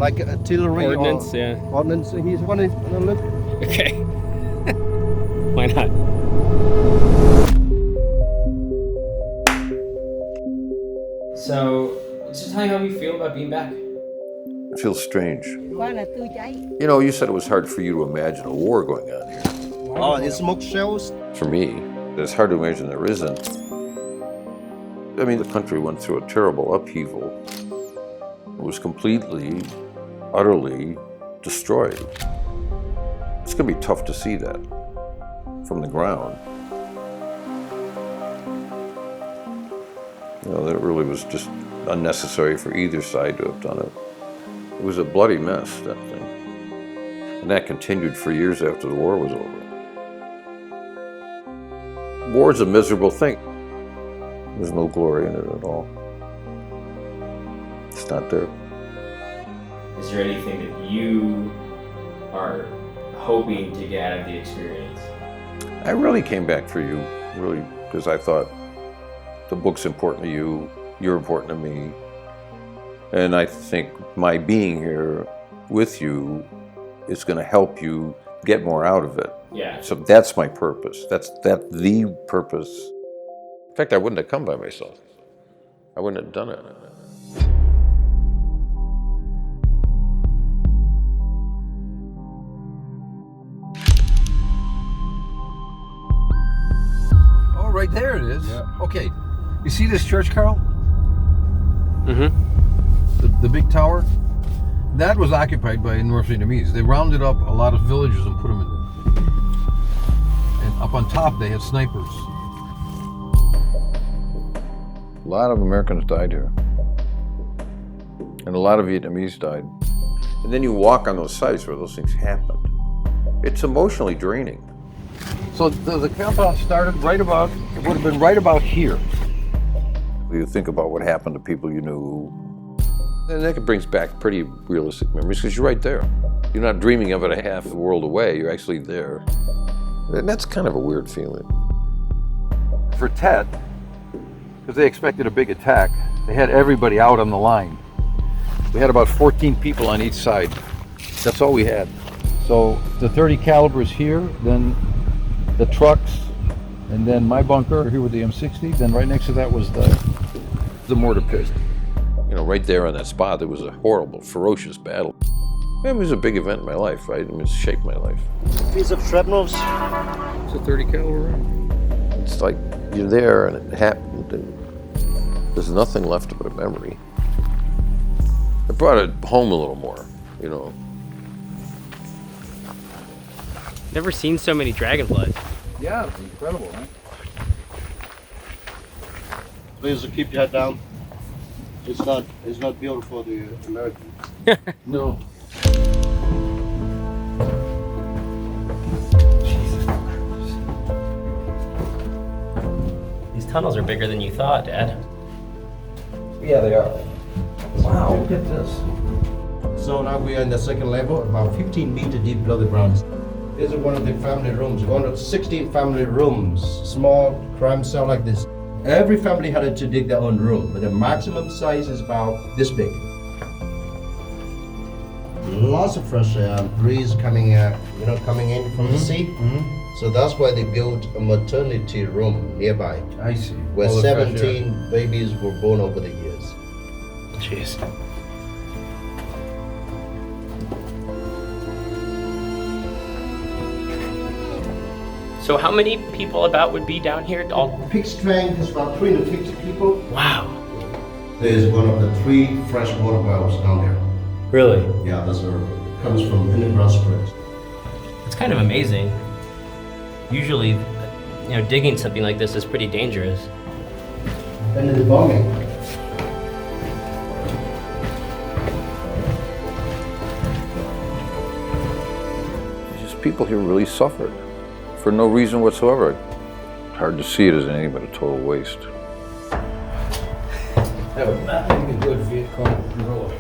like artillery Ordnance, or yeah. ordnance. He's one to look. Okay. Why not? So, just tell me how you feel about being back. It feels strange. You know, you said it was hard for you to imagine a war going on here. Oh, and smoke shells. For me, it's hard to imagine there isn't. I mean, the country went through a terrible upheaval. It was completely, utterly destroyed. It's going to be tough to see that from the ground. You know, that really was just unnecessary for either side to have done it. It was a bloody mess, that thing. And that continued for years after the war was over. War is a miserable thing. There's no glory in it at all. It's not there. Is there anything that you are hoping to get out of the experience? I really came back for you, really, because I thought the book's important to you, you're important to me. And I think my being here with you is going to help you get more out of it. Yeah. So that's my purpose. That's the purpose. In fact, I wouldn't have come by myself. I wouldn't have done it. Oh, right there it is. Yeah. Okay. You see this church, Carl? Mm-hmm. The big tower? That was occupied by North Vietnamese. They rounded up a lot of villagers and put them in there. And up on top, they had snipers. A lot of Americans died here. And a lot of Vietnamese died. And then you walk on those sites where those things happened. It's emotionally draining. So the compound started right about, it would have been right about here. You think about what happened to people you knew, and that brings back pretty realistic memories because you're right there. You're not dreaming of it a half a world away, you're actually there. And that's kind of a weird feeling. For Tet, because they expected a big attack, they had everybody out on the line. We had about 14 people on each side. That's all we had. So the 30 calibers here, then the trucks, and then my bunker here with the M60. Then right next to that was the mortar pit. You know, right there on that spot, there was a horrible, ferocious battle. It was a big event in my life, right? I mean, it shaped my life. Piece of shrapnels. It's a 30 caliber round. It's like you're there and it happened, and there's nothing left but a memory. It brought it home a little more, you know. Never seen so many dragonflies. Yeah, it's incredible, right? Please keep your head down. It's not beautiful for the Americans. No. These tunnels are bigger than you thought, Dad. Yeah, they are. Wow, look at this. So now we are in the second level, about 15 meters deep below the ground. This is one of the family rooms, one of 16 family rooms, small crime cell like this. Every family had to dig their own room, but the maximum size is about this big. Lots of fresh air, breeze coming in from the sea. Mm-hmm. So that's why they built a maternity room nearby. I see. Where 17 babies were born over the years. Jeez. So how many people about would be down here? All Peak strength is about 350 people. Wow. There's one of the 3 freshwater wells down there. Really? Yeah, comes from Indian Springs. It's kind of amazing. Usually, digging something like this is pretty dangerous. And the bombing. Just people here really suffered for no reason whatsoever. Hard to see it as anything but a total waste. That would not make a good Viet Cong gorilla.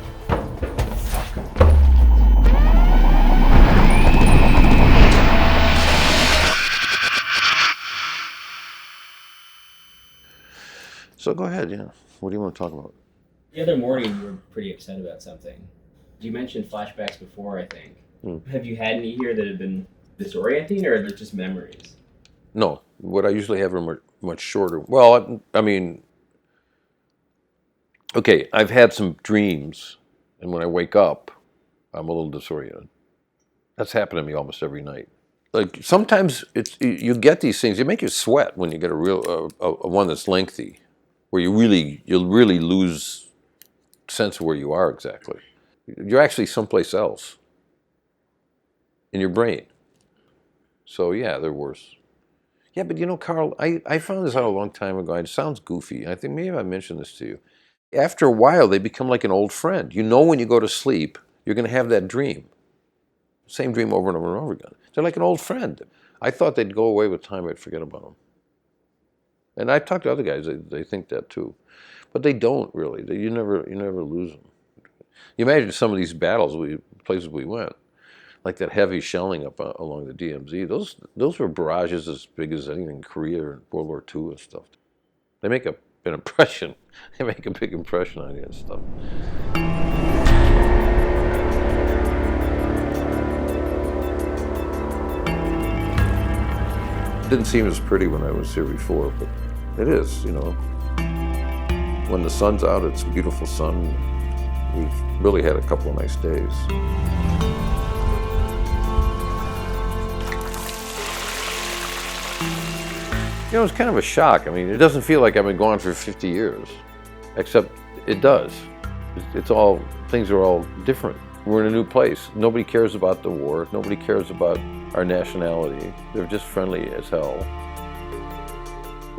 So go ahead, yeah. What do you want to talk about? The other morning you were pretty upset about something. You mentioned flashbacks before, I think. Mm. Have you had any here that have been disorienting, or are they just memories? No, what I usually have are much shorter. Well, I mean, okay, I've had some dreams, and when I wake up, I'm a little disoriented. That's happened to me almost every night. Like sometimes you get these things. They make you sweat when you get a real a one that's lengthy, where you'll really lose sense of where you are exactly. You're actually someplace else in your brain. So yeah, they're worse. Yeah, but you know, Carl, I found this out a long time ago. It sounds goofy. I think maybe I mentioned this to you. After a while, they become like an old friend. You know when you go to sleep, you're going to have that dream. Same dream over and over and over again. They're like an old friend. I thought they'd go away with time. I'd forget about them. And I've talked to other guys. They think that too. But they don't really. You never lose them. You imagine some of these battles, places we went, like that heavy shelling up along the DMZ. Those were barrages as big as anything in Korea or World War II and stuff. They make an impression. They make a big impression on you and stuff. It didn't seem as pretty when I was here before, but it is, you know. When the sun's out, it's a beautiful sun. We've really had a couple of nice days. You know, it's kind of a shock. I mean, it doesn't feel like I've been gone for 50 years, except it does. Things are all different. We're in a new place. Nobody cares about the war. Nobody cares about our nationality. They're just friendly as hell.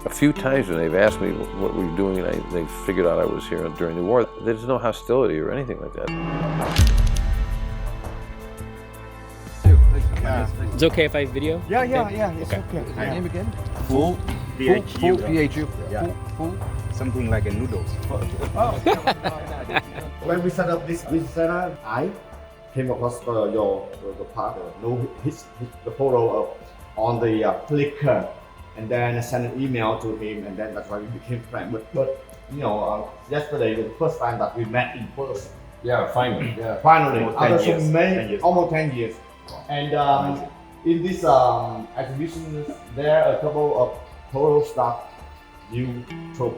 A few times when they've asked me what we were doing and they figured out I was here during the war, there's no hostility or anything like that. It's okay if I video? Yeah, it's okay. Your name again? Full, Full PHU. Yeah. Full. something like a noodles. When we set up this center, I came across the partner, know the photo of on the Flickr, and then I sent an email to him, and then that's why we became friends. But you know, yesterday was the first time that we met in person. Yeah, finally. Yeah. Finally, Almost after 10 years. so many, 10 years. almost 10 years. And in this exhibition, there are a couple of photos that you took.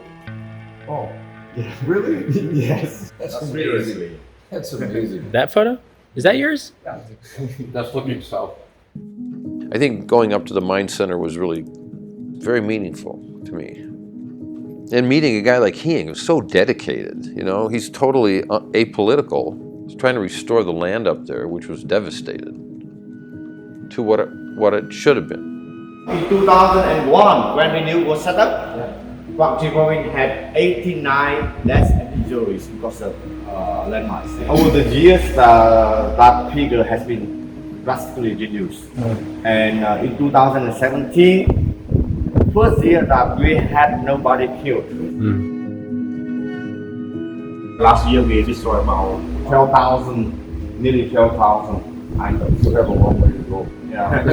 Oh, Yeah, really? Yes. that's amazing. That's amazing. That photo? Is that yours? That's looking south. I think going up to the Mind Center was really very meaningful to me. And meeting a guy like Heing, who's so dedicated, you know, he's totally apolitical. He's trying to restore the land up there, which was devastated, to what it should have been. In 2001, when the new was set up, Province had 89 deaths and injuries because of landmines. Over the years, that figure has been drastically reduced. And in 2017, first year that we had nobody killed. Last year we destroyed about 12,000, nearly 12,000 items. We have a long way to go. Yeah.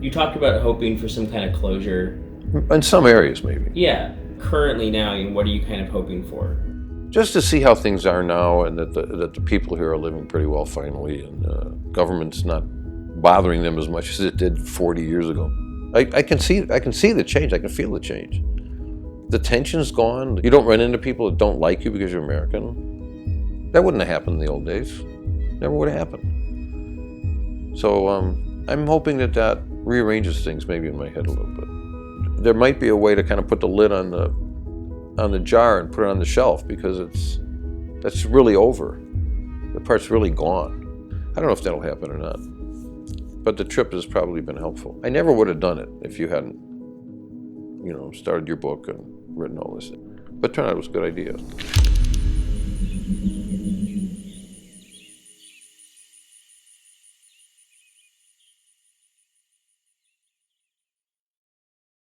You talked about hoping for some kind of closure. In some areas, maybe. Yeah. Currently now, what are you kind of hoping for? Just to see how things are now, and that the people here are living pretty well finally, and government's not bothering them as much as it did 40 years ago. I can see the change. I can feel the change. The tension's gone. You don't run into people that don't like you because you're American. That wouldn't have happened in the old days. Never would have happened. So I'm hoping that rearranges things maybe in my head a little bit. There might be a way to kind of put the lid on the jar and put it on the shelf, because that's really over. The part's really gone. I don't know if that'll happen or not. But the trip has probably been helpful. I never would have done it if you hadn't, you know, started your book and written all this. But it turned out it was a good idea.